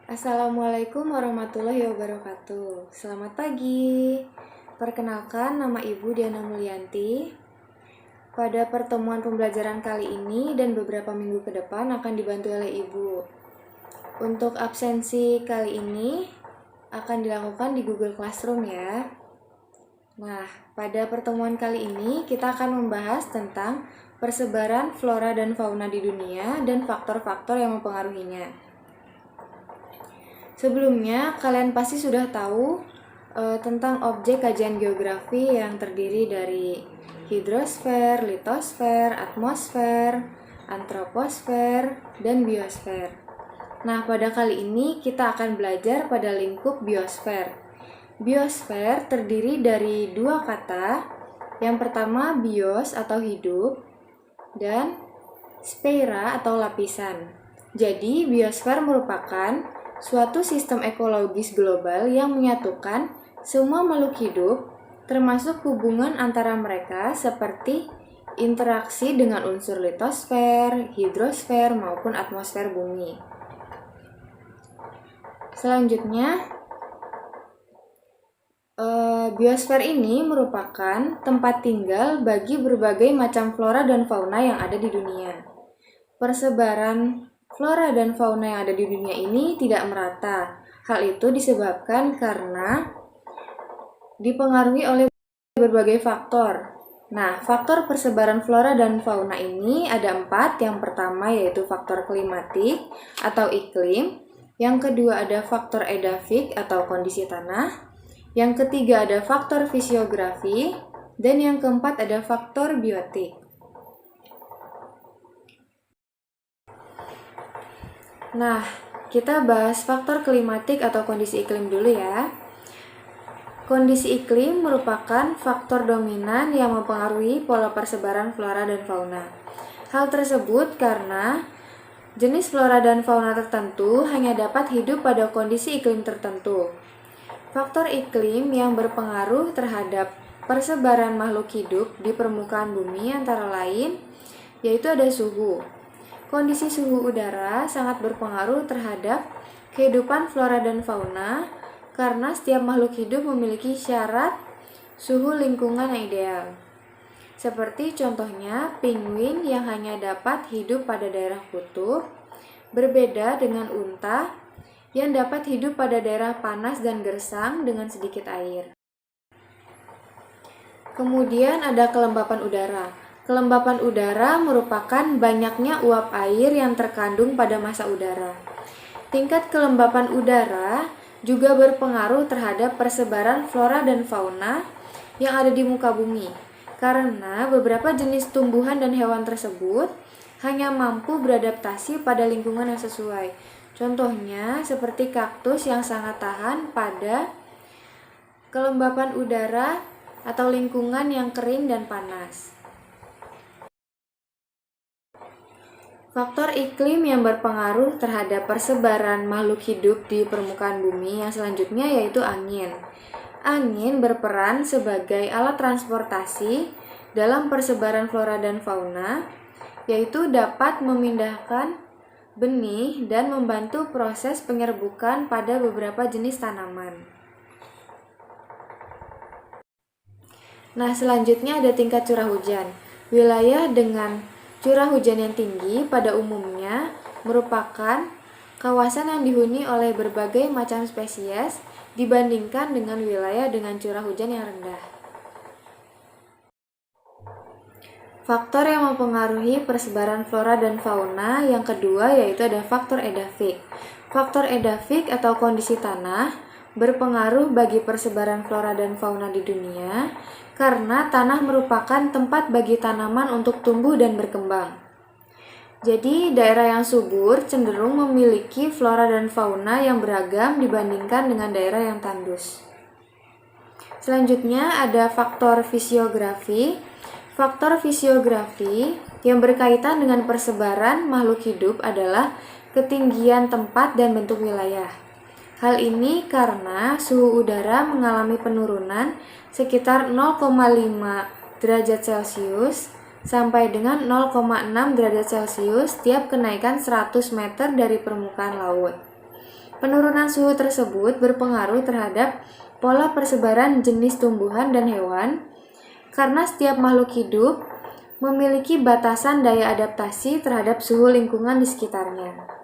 Assalamualaikum warahmatullahi wabarakatuh. Selamat pagi. Perkenalkan, nama Ibu Diana Mulyanti. Pada pertemuan pembelajaran kali ini dan beberapa minggu ke depan akan dibantu oleh Ibu. Untuk absensi kali ini akan dilakukan di Google Classroom ya. Nah, pada pertemuan kali ini kita akan membahas tentang persebaran flora dan fauna di dunia dan faktor-faktor yang mempengaruhinya. Sebelumnya, kalian pasti sudah tahu tentang objek kajian geografi yang terdiri dari hidrosfer, litosfer, atmosfer, antroposfer, dan biosfer. Nah, pada kali ini kita akan belajar pada lingkup biosfer. Biosfer terdiri dari dua kata. Yang pertama bios atau hidup dan sphaera atau lapisan. Jadi, biosfer merupakan suatu sistem ekologis global yang menyatukan semua makhluk hidup, termasuk hubungan antara mereka seperti interaksi dengan unsur litosfer, hidrosfer, maupun atmosfer bumi. Selanjutnya, biosfer ini merupakan tempat tinggal bagi berbagai macam flora dan fauna yang ada di dunia. Persebaran flora dan fauna yang ada di dunia ini tidak merata. Hal itu disebabkan karena dipengaruhi oleh berbagai faktor. Nah, faktor persebaran flora dan fauna ini ada 4. Yang pertama yaitu faktor klimatik atau iklim. Yang kedua ada faktor edafik atau kondisi tanah. Yang ketiga ada faktor fisiografi. Dan yang keempat ada faktor biotik. Nah, kita bahas faktor klimatik atau kondisi iklim dulu ya. Kondisi iklim merupakan faktor dominan yang mempengaruhi pola persebaran flora dan fauna. Hal tersebut karena jenis flora dan fauna tertentu hanya dapat hidup pada kondisi iklim tertentu. Faktor iklim yang berpengaruh terhadap persebaran makhluk hidup di permukaan bumi antara lain yaitu ada suhu. Kondisi suhu udara sangat berpengaruh terhadap kehidupan flora dan fauna karena setiap makhluk hidup memiliki syarat suhu lingkungan yang ideal. Seperti contohnya penguin yang hanya dapat hidup pada daerah kutub, berbeda dengan unta yang dapat hidup pada daerah panas dan gersang dengan sedikit air. Kemudian ada kelembapan udara. Kelembapan udara merupakan banyaknya uap air yang terkandung pada massa udara. Tingkat kelembapan udara juga berpengaruh terhadap persebaran flora dan fauna yang ada di muka bumi, karena beberapa jenis tumbuhan dan hewan tersebut hanya mampu beradaptasi pada lingkungan yang sesuai. Contohnya seperti kaktus yang sangat tahan pada kelembapan udara atau lingkungan yang kering dan panas. Faktor iklim yang berpengaruh terhadap persebaran makhluk hidup di permukaan bumi yang selanjutnya yaitu angin. Angin berperan sebagai alat transportasi dalam persebaran flora dan fauna, yaitu dapat memindahkan benih dan membantu proses penyerbukan pada beberapa jenis tanaman. Nah, selanjutnya ada tingkat curah hujan. Wilayah dengan curah hujan yang tinggi pada umumnya merupakan kawasan yang dihuni oleh berbagai macam spesies dibandingkan dengan wilayah dengan curah hujan yang rendah. Faktor yang mempengaruhi persebaran flora dan fauna yang kedua yaitu ada faktor edafik. Faktor edafik atau kondisi tanah berpengaruh bagi persebaran flora dan fauna di dunia karena tanah merupakan tempat bagi tanaman untuk tumbuh dan berkembang. Jadi, daerah yang subur cenderung memiliki flora dan fauna yang beragam dibandingkan dengan daerah yang tandus. Selanjutnya ada faktor fisiografi. Faktor fisiografi yang berkaitan dengan persebaran makhluk hidup adalah ketinggian tempat dan bentuk wilayah. Hal ini karena suhu udara mengalami penurunan sekitar 0,5 derajat Celcius sampai dengan 0,6 derajat Celcius tiap kenaikan 100 meter dari permukaan laut. Penurunan suhu tersebut berpengaruh terhadap pola persebaran jenis tumbuhan dan hewan karena setiap makhluk hidup memiliki batasan daya adaptasi terhadap suhu lingkungan di sekitarnya.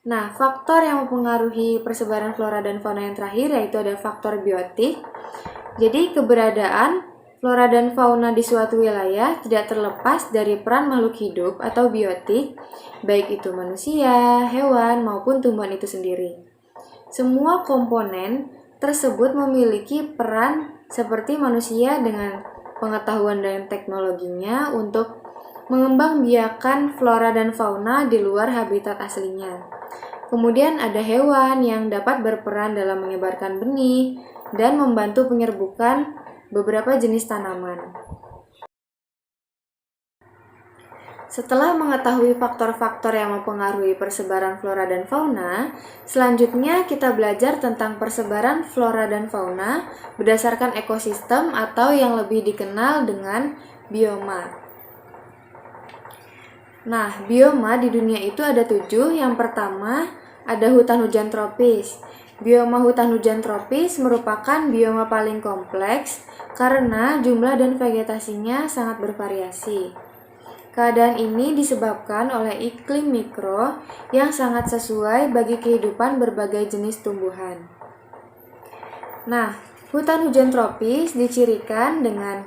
Nah, faktor yang mempengaruhi persebaran flora dan fauna yang terakhir yaitu ada faktor biotik. Jadi, keberadaan flora dan fauna di suatu wilayah tidak terlepas dari peran makhluk hidup atau biotik, baik itu manusia, hewan, maupun tumbuhan itu sendiri. Semua komponen tersebut memiliki peran seperti manusia dengan pengetahuan dan teknologinya untuk mengembangbiakan flora dan fauna di luar habitat aslinya. Kemudian ada hewan yang dapat berperan dalam menyebarkan benih dan membantu penyerbukan beberapa jenis tanaman. Setelah mengetahui faktor-faktor yang mempengaruhi persebaran flora dan fauna, selanjutnya kita belajar tentang persebaran flora dan fauna berdasarkan ekosistem atau yang lebih dikenal dengan bioma. Nah, bioma di dunia itu ada 7. Yang pertama, ada hutan hujan tropis. Bioma hutan hujan tropis merupakan bioma paling kompleks karena jumlah dan vegetasinya sangat bervariasi. Keadaan ini disebabkan oleh iklim mikro yang sangat sesuai bagi kehidupan berbagai jenis tumbuhan. Nah, hutan hujan tropis dicirikan dengan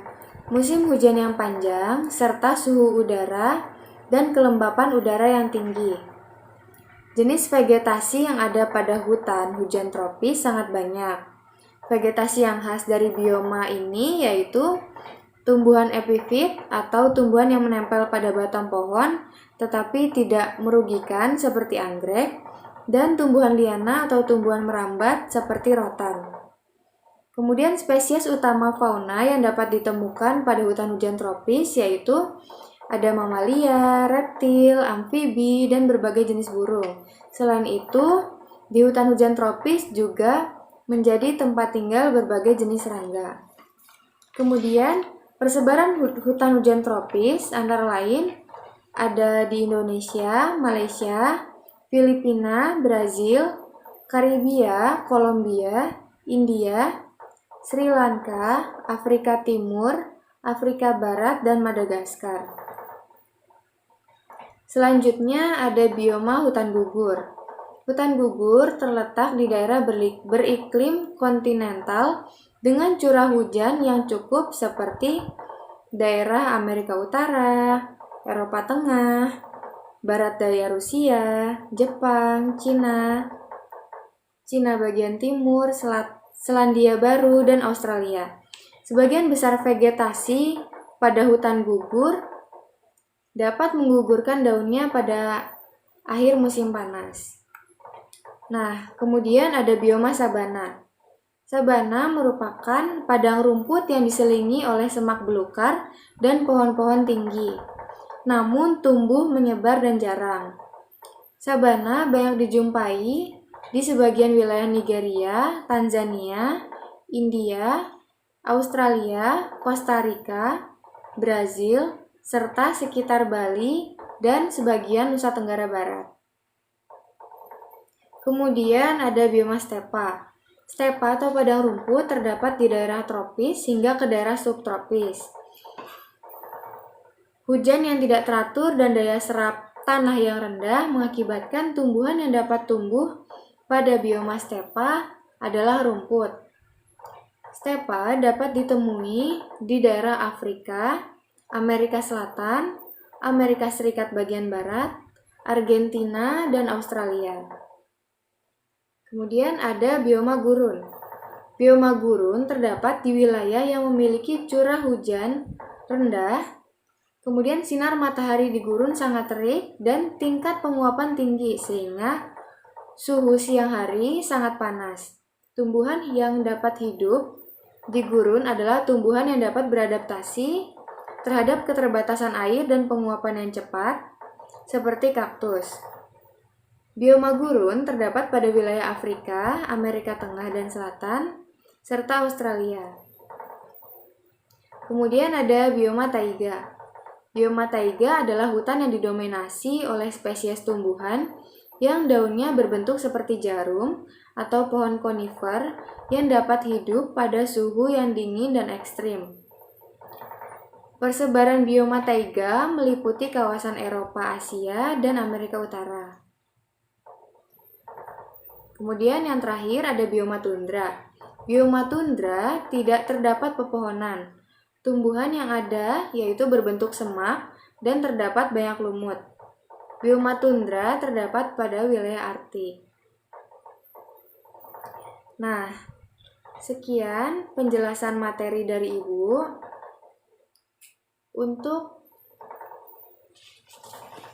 musim hujan yang panjang serta suhu udara dan kelembapan udara yang tinggi. Jenis vegetasi yang ada pada hutan hujan tropis sangat banyak. Vegetasi yang khas dari bioma ini yaitu tumbuhan epifit atau tumbuhan yang menempel pada batang pohon tetapi tidak merugikan seperti anggrek, dan tumbuhan liana atau tumbuhan merambat seperti rotan. Kemudian spesies utama fauna yang dapat ditemukan pada hutan hujan tropis yaitu ada mamalia, reptil, amfibi, dan berbagai jenis burung. Selain itu, di hutan hujan tropis juga menjadi tempat tinggal berbagai jenis serangga. Kemudian, persebaran hutan hujan tropis antara lain ada di Indonesia, Malaysia, Filipina, Brazil, Karibia, Kolombia, India, Sri Lanka, Afrika Timur, Afrika Barat, dan Madagaskar. Selanjutnya ada bioma hutan gugur. Hutan gugur terletak di daerah beriklim kontinental dengan curah hujan yang cukup seperti daerah Amerika Utara, Eropa Tengah, Barat Daya Rusia, Jepang, Cina bagian timur, Selandia Baru, dan Australia. Sebagian besar vegetasi pada hutan gugur dapat menggugurkan daunnya pada akhir musim panas. Nah, kemudian ada bioma sabana. Sabana merupakan padang rumput yang diselingi oleh semak belukar dan pohon-pohon tinggi, namun tumbuh menyebar dan jarang. Sabana banyak dijumpai di sebagian wilayah Nigeria, Tanzania, India, Australia, Costa Rica, Brazil, serta sekitar Bali dan sebagian Nusa Tenggara Barat. Kemudian ada bioma stepa. Stepa atau padang rumput terdapat di daerah tropis hingga ke daerah subtropis. Hujan yang tidak teratur dan daya serap tanah yang rendah mengakibatkan tumbuhan yang dapat tumbuh pada bioma stepa adalah rumput. Stepa dapat ditemui di daerah Afrika, Amerika Selatan, Amerika Serikat bagian barat, Argentina, dan Australia. Kemudian ada bioma gurun. Bioma gurun terdapat di wilayah yang memiliki curah hujan rendah, kemudian sinar matahari di gurun sangat terik dan tingkat penguapan tinggi sehingga suhu siang hari sangat panas. Tumbuhan yang dapat hidup di gurun adalah tumbuhan yang dapat beradaptasi terhadap keterbatasan air dan penguapan yang cepat, seperti kaktus. Bioma gurun terdapat pada wilayah Afrika, Amerika Tengah dan Selatan, serta Australia. Kemudian ada bioma taiga. Bioma taiga adalah hutan yang didominasi oleh spesies tumbuhan yang daunnya berbentuk seperti jarum atau pohon konifer yang dapat hidup pada suhu yang dingin dan ekstrim. Persebaran bioma taiga meliputi kawasan Eropa, Asia, dan Amerika Utara. Kemudian yang terakhir ada bioma tundra. Bioma tundra tidak terdapat pepohonan. Tumbuhan yang ada yaitu berbentuk semak dan terdapat banyak lumut. Bioma tundra terdapat pada wilayah Arktik. Nah, sekian penjelasan materi dari Ibu. Untuk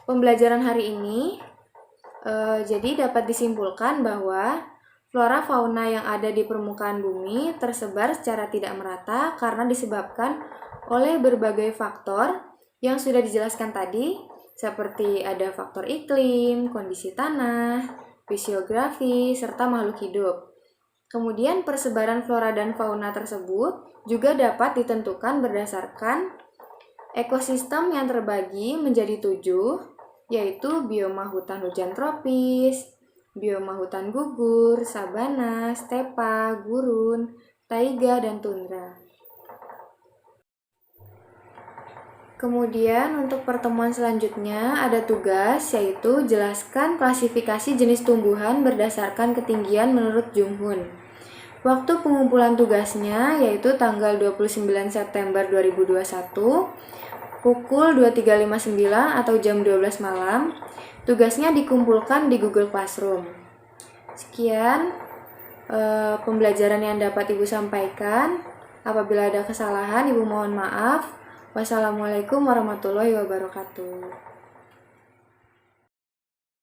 pembelajaran hari ini, jadi dapat disimpulkan bahwa flora fauna yang ada di permukaan bumi tersebar secara tidak merata karena disebabkan oleh berbagai faktor yang sudah dijelaskan tadi, seperti ada faktor iklim, kondisi tanah, fisiografi, serta makhluk hidup. Kemudian persebaran flora dan fauna tersebut juga dapat ditentukan berdasarkan ekosistem yang terbagi menjadi 7, yaitu bioma hutan hujan tropis, bioma hutan gugur, sabana, stepa, gurun, taiga, dan tundra. Kemudian untuk pertemuan selanjutnya ada tugas, yaitu jelaskan klasifikasi jenis tumbuhan berdasarkan ketinggian menurut Jung-hoon. Waktu pengumpulan tugasnya yaitu tanggal 29 September 2021 pukul 23.59 atau jam 12 malam. Tugasnya dikumpulkan di Google Classroom. Sekian pembelajaran yang dapat Ibu sampaikan. Apabila ada kesalahan, Ibu mohon maaf. Wassalamualaikum warahmatullahi wabarakatuh.